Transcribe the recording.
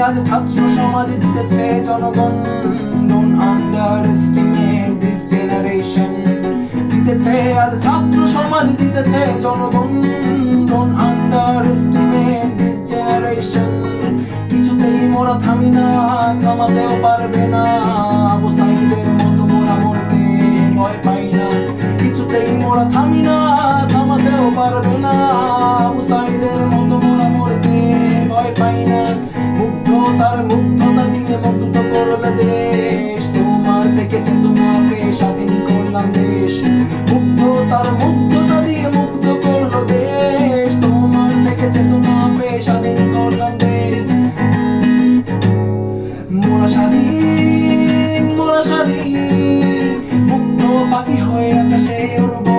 আজ ছাত্র সমাজ জিতেছে জনগণ। Don't underestimate this generation. জিতেছে আজ ছাত্র সমাজ জিতেছে জনগণ। Don't underestimate this generation. কিছুতেই মোরা থামি না, থামাতেও পারবে না। আবু সাঈদের মতো মোরা মরতে ভয় পাই না। কিছুতেই মোরা থামি না, থামাতেও পারবে না। আবু সাঈদের মতো মোরা মরতে ভয় পাই না। মুগ্ধতার মুগ্ধতা দিয়ে মুগ্ধ করলে দেশ, তোমার দেখেছে তোমাকে স্বাধীন করলাম দেশ। মুগ্ধতার মুগ্ধতা দিয়ে মুগ্ধ করলো দেশ, তোমার দেখেছে তোমাকে স্বাধীন করলাম দেশ। মোরা স্বাধীন, মোরা স্বাধীন, মুক্ত পাখি হয়ে আকাশে উড়বো।